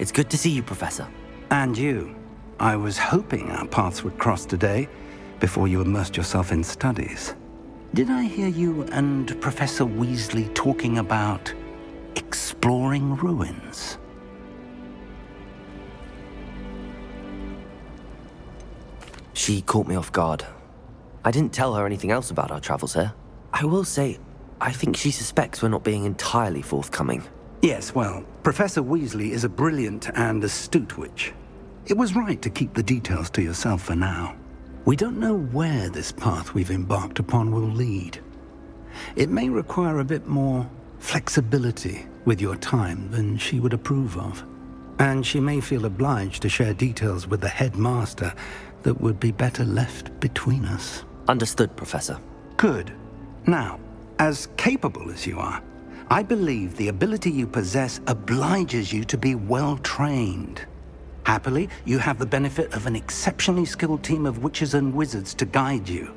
It's good to see you, Professor. And you. I was hoping our paths would cross today, before you immersed yourself in studies. Did I hear you and Professor Weasley talking about exploring ruins? She caught me off guard. I didn't tell her anything else about our travels here. I will say, I think she suspects we're not being entirely forthcoming. Yes, well, Professor Weasley is a brilliant and astute witch. It was right to keep the details to yourself for now. We don't know where this path we've embarked upon will lead. It may require a bit more flexibility with your time than she would approve of. And she may feel obliged to share details with the headmaster that would be better left between us. Understood, Professor. Good. Now, as capable as you are, I believe the ability you possess obliges you to be well-trained. Happily, you have the benefit of an exceptionally skilled team of witches and wizards to guide you.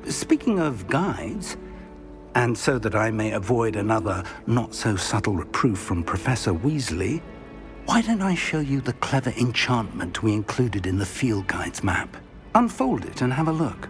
Speaking of guides, and so that I may avoid another not-so-subtle reproof from Professor Weasley, why don't I show you the clever enchantment we included in the field guide's map? Unfold it and have a look.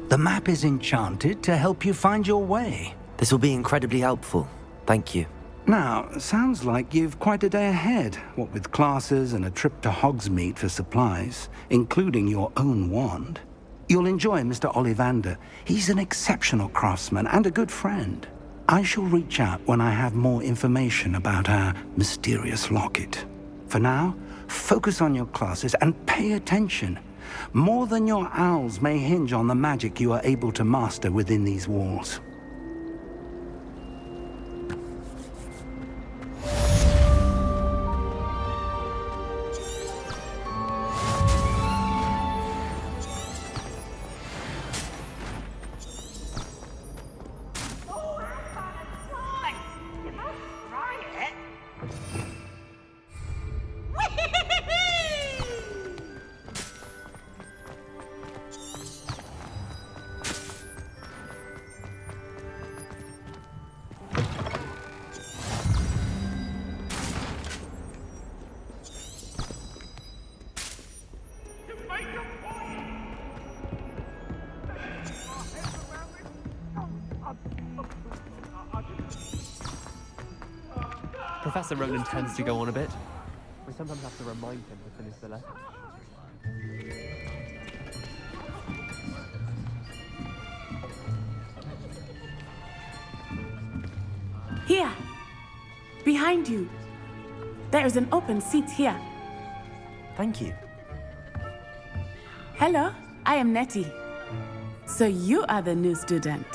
The map is enchanted to help you find your way. This will be incredibly helpful. Thank you. Now, sounds like you've quite a day ahead, what with classes and a trip to Hogsmeade for supplies, including your own wand. You'll enjoy Mr. Ollivander. He's an exceptional craftsman and a good friend. I shall reach out when I have more information about our mysterious locket. For now, focus on your classes and pay attention. More than your owls may hinge on the magic you are able to master within these walls. Professor Roland tends to go on a bit. We sometimes have to remind him to finish the lesson. Here! Behind you! There is an open seat here. Thank you. Hello, I am Nettie. So you are the new student.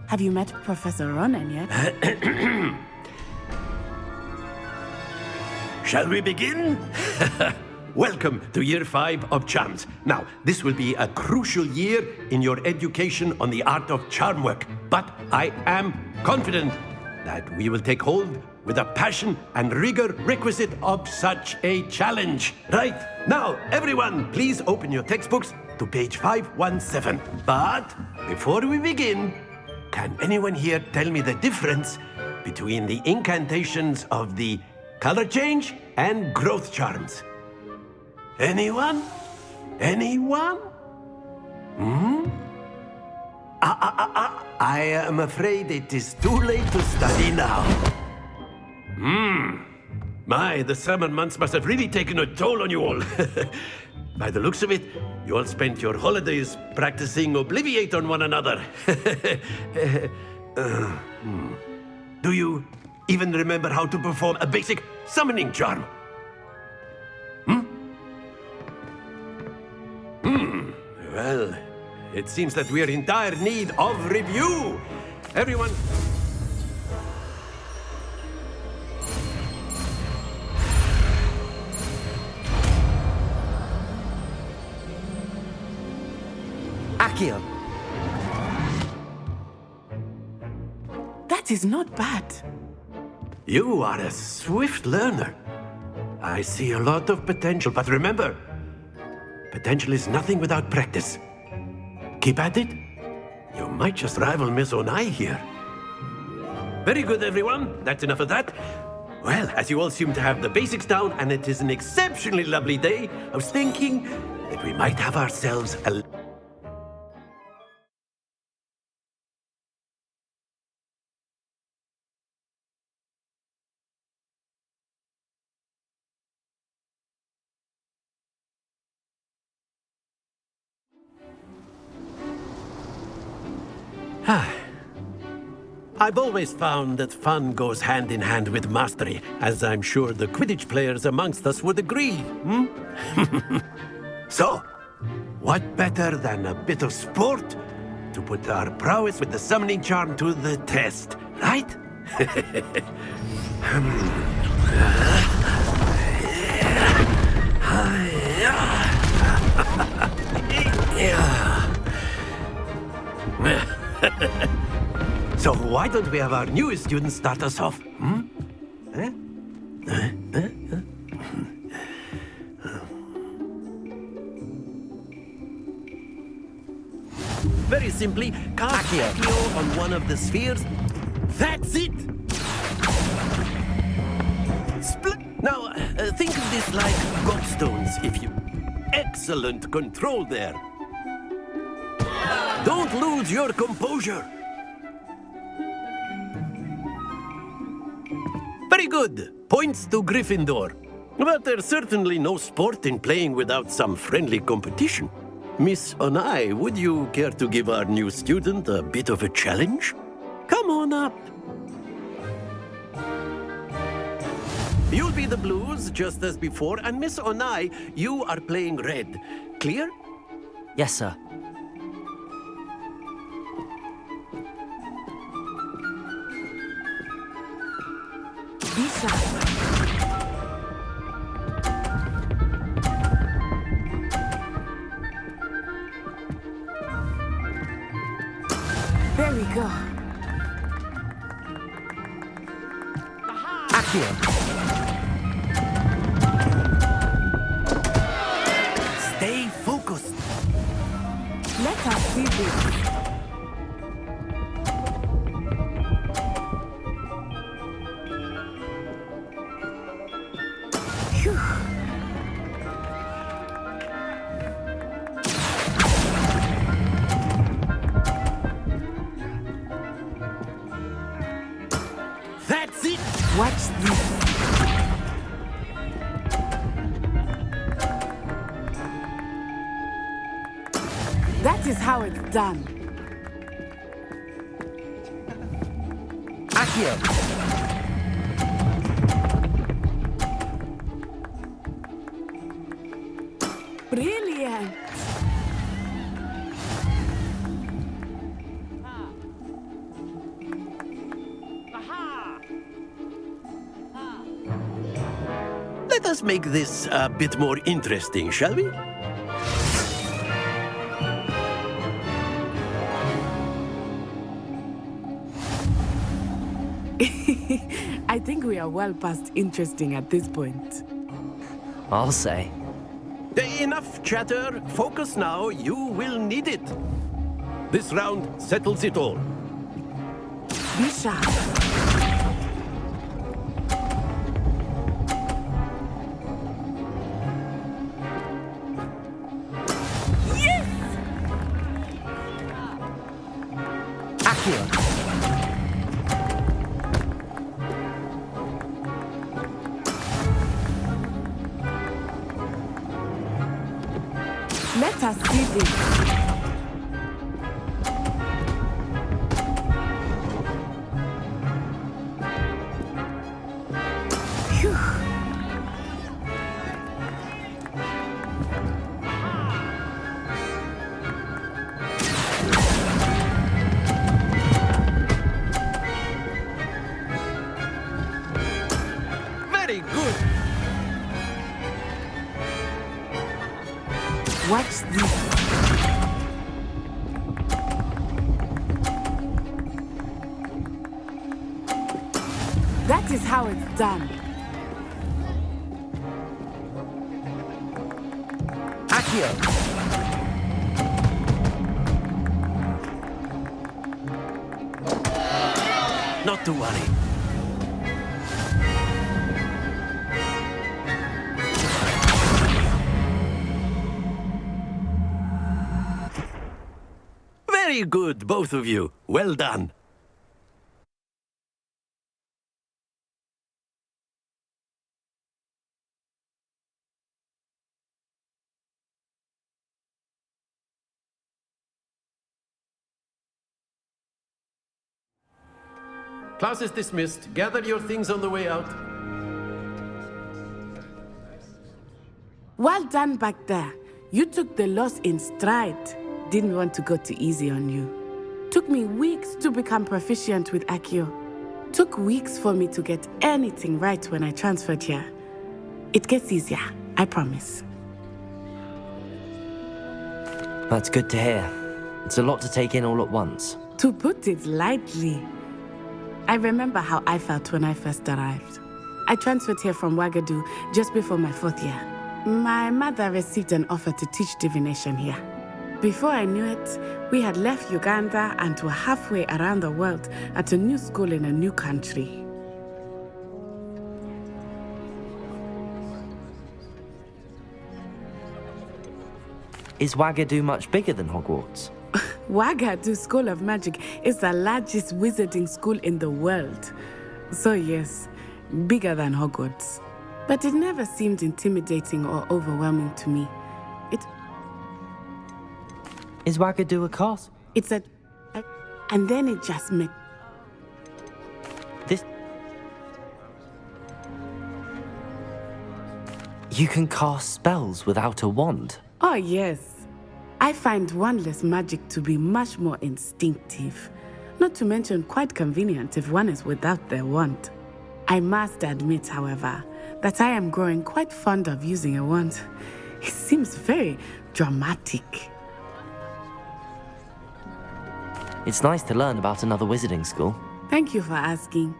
Have you met Professor Ronan yet? Shall we begin? Welcome to Year 5 of Charms. Now, this will be a crucial year in your education on the art of charm work, but I am confident that we will take hold with the passion and rigor requisite of such a challenge. Right, now, everyone, please open your textbooks to page 517. But before we begin, can anyone here tell me the difference between the incantations of the color change and growth charms? Anyone? Anyone? I am afraid it is too late to study now. My, the summer months must have really taken a toll on you all. By the looks of it, you all spent your holidays practicing Obliviate on one another. Do you even remember how to perform a basic summoning charm? Well, it seems that we are in dire need of review. Everyone... Accio. That is not bad. You are a swift learner. I see a lot of potential, but remember, potential is nothing without practice. Keep at it. You might just rival Miss Onai here. Very good, everyone. That's enough of that. Well, as you all seem to have the basics down, and it is an exceptionally lovely day, I was thinking that we might have ourselves a... I've always found that fun goes hand in hand with mastery, as I'm sure the Quidditch players amongst us would agree. So, what better than a bit of sport to put our prowess with the summoning charm to the test, right? So why don't we have our newest student start us off? Very simply, cast Accio on one of the spheres. That's it! Now, think of this like gobstones, if you... Excellent control there. Don't lose your composure. Very good. Points to Gryffindor. But there's certainly no sport in playing without some friendly competition. Miss Onai, would you care to give our new student a bit of a challenge? Come on up. You'll be the blues, just as before, and Miss Onai, you are playing red. Clear? Yes, sir. Be sharp. There we go. Accio. Stay focused. Let us see this. Phew. That's it. Watch this. That is how it's done. Accio. Brilliant. Let us make this a bit more interesting, shall we? I think we are well past interesting at this point. I'll say. Enough chatter. Focus now. You will need it. This round settles it all. Be sharp. Accio. Let us see this. Phew. Very good. Watch this. it's done. Accio! Not to worry. Very good, both of you. Well done. Class is dismissed. Gather your things on the way out. Well done back there. You took the loss in stride. Didn't want to go too easy on you. Took me weeks to become proficient with Accio. Took weeks for me to get anything right when I transferred here. It gets easier, I promise. That's good to hear. It's a lot to take in all at once. To put it lightly, I remember how I felt when I first arrived. I transferred here from Wagadu just before my 4th year. My mother received an offer to teach divination here. Before I knew it, we had left Uganda and were halfway around the world at a new school in a new country. Is Wagadu much bigger than Hogwarts? Wagadu School of Magic is the largest wizarding school in the world. So yes, bigger than Hogwarts. But it never seemed intimidating or overwhelming to me. Is Wagadu a castle? It's a... And then it just met... This... You can cast spells without a wand? Oh yes. I find wandless magic to be much more instinctive. Not to mention quite convenient if one is without their wand. I must admit, however, that I am growing quite fond of using a wand. It seems very dramatic. It's nice to learn about another wizarding school. Thank you for asking.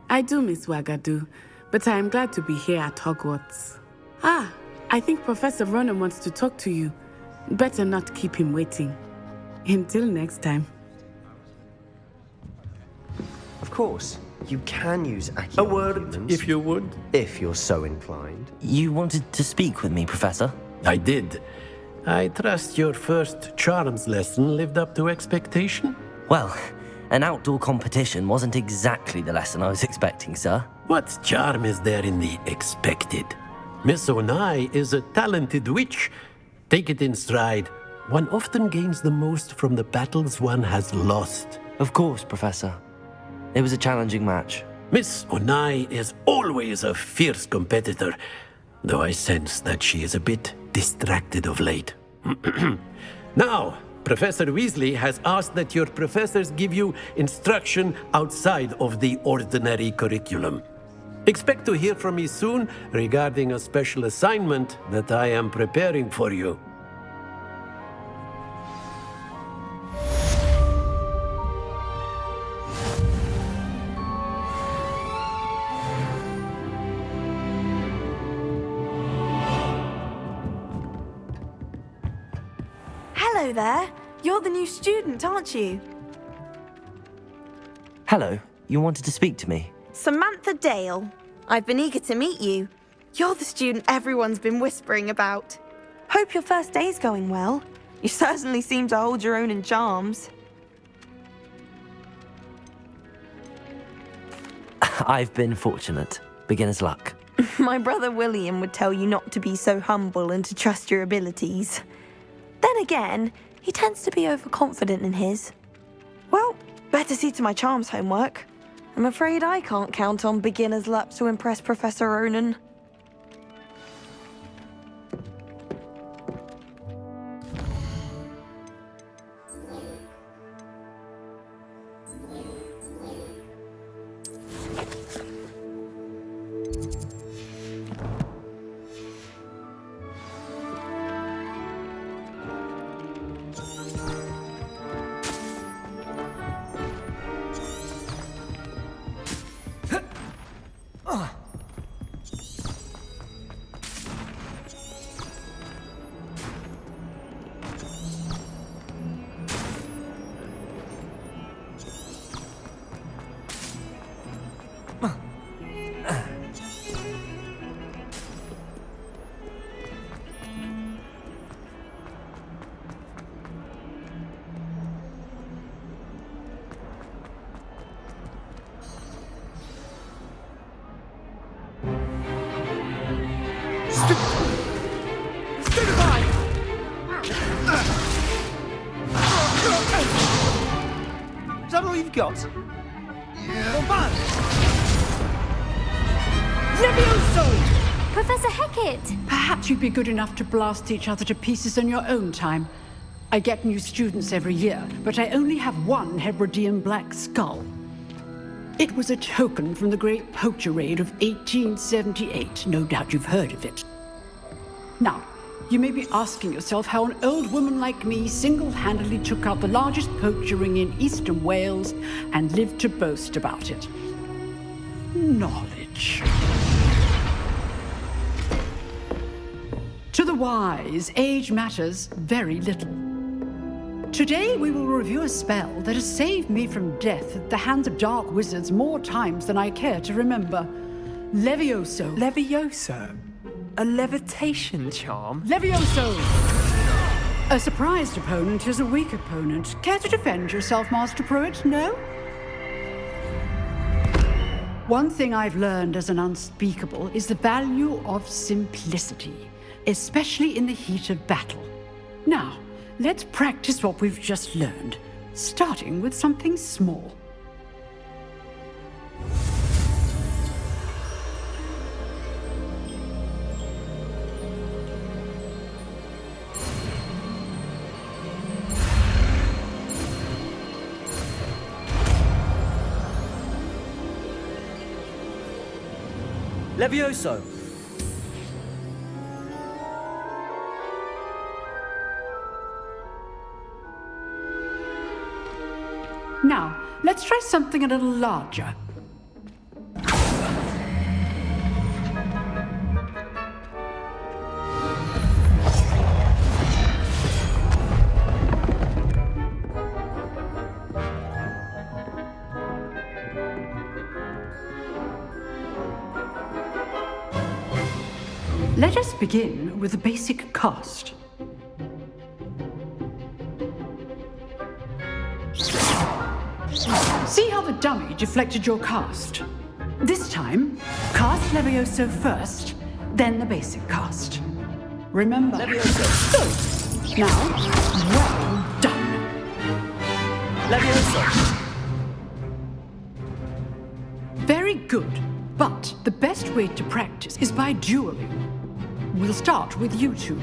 I do miss Wagadu, but I am glad to be here at Hogwarts. Ah, I think Professor Ronan wants to talk to you. Better not keep him waiting. Until next time. Of course, you can use Accio. A word, if you would. If you're so inclined. You wanted to speak with me, Professor? I did. I trust your first charms lesson lived up to expectation? Well, an outdoor competition wasn't exactly the lesson I was expecting, sir. What charm is there in the expected? Miss Onai is a talented witch. Take it in stride. One often gains the most from the battles one has lost. Of course, Professor. It was a challenging match. Miss Onai is always a fierce competitor, though I sense that she is a bit distracted of late. Now, Professor Weasley has asked that your professors give you instruction outside of the ordinary curriculum. Expect to hear from me soon regarding a special assignment that I am preparing for you. Hello there. You're the new student, aren't you? Hello, you wanted to speak to me? Samantha Dale. I've been eager to meet you. You're the student everyone's been whispering about. Hope your first day's going well. You certainly seem to hold your own in charms. I've been fortunate. Beginner's luck. My brother William would tell you not to be so humble and to trust your abilities. Then again, he tends to be overconfident in his. Well, better see to my charms homework. I'm afraid I can't count on beginner's luck to impress Professor Ronan. Stupefy! Is that all you've got? Yeah. Levioso! Professor Hackett! Perhaps you'd be good enough to blast each other to pieces in your own time. I get new students every year, but I only have one Hebridean black skull. It was a token from the Great Poacher Raid of 1878. No doubt you've heard of it. Now, you may be asking yourself how an old woman like me single-handedly took out the largest poacher ring in eastern Wales and lived to boast about it. Knowledge. To the wise, age matters very little. Today we will review a spell that has saved me from death at the hands of dark wizards more times than I care to remember. Levioso. Levioso? A levitation charm? Levioso! A surprised opponent is a weak opponent. Care to defend yourself, Master Pruitt? No? One thing I've learned as an unspeakable is the value of simplicity, especially in the heat of battle. Now, let's practice what we've just learned, starting with something small. Levioso! Now, let's try something a little larger. Let us begin with a basic cast. See how the dummy deflected your cast? This time, cast Levioso first, then the basic cast. Remember. Levioso! Good. Now, well done. Levioso! Very good, but the best way to practice is by dueling. We'll start with you two.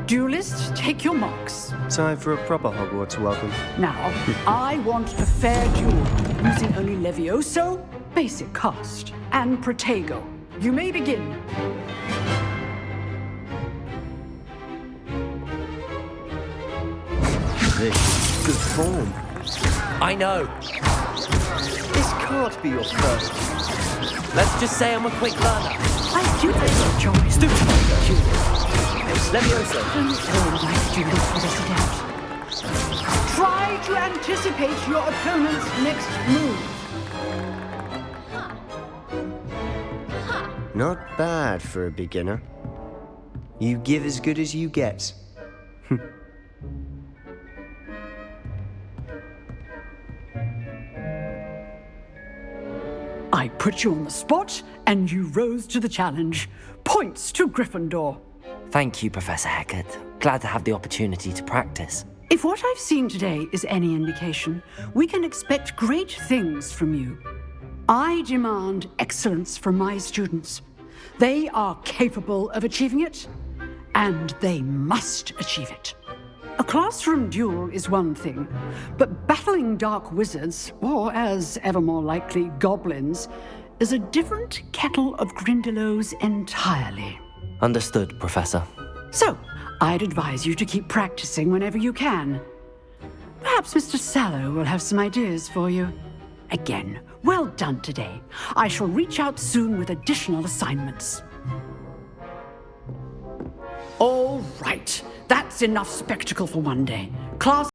Duelists, take your marks. Time for a proper Hogwarts welcome. Now, I want a fair duel, using only Levioso, basic cast, and Protego. You may begin. This is good form. I know. This can't be your first. Let's just say I'm a quick learner. I do take your choice. Levioso! Don't like duelists with us doubt. Try to anticipate your opponent's next move. Not bad for a beginner. You give as good as you get. I put you on the spot, and you rose to the challenge. Points to Gryffindor. Thank you, Professor Hackett. Glad to have the opportunity to practice. If what I've seen today is any indication, we can expect great things from you. I demand excellence from my students. They are capable of achieving it, and they must achieve it. A classroom duel is one thing, but battling dark wizards, or as ever more likely, goblins, is a different kettle of Grindylows entirely. Understood, Professor. So, I'd advise you to keep practicing whenever you can. Perhaps Mr. Sallow will have some ideas for you. Again, well done today. I shall reach out soon with additional assignments. All right, that's enough spectacle for one day. Class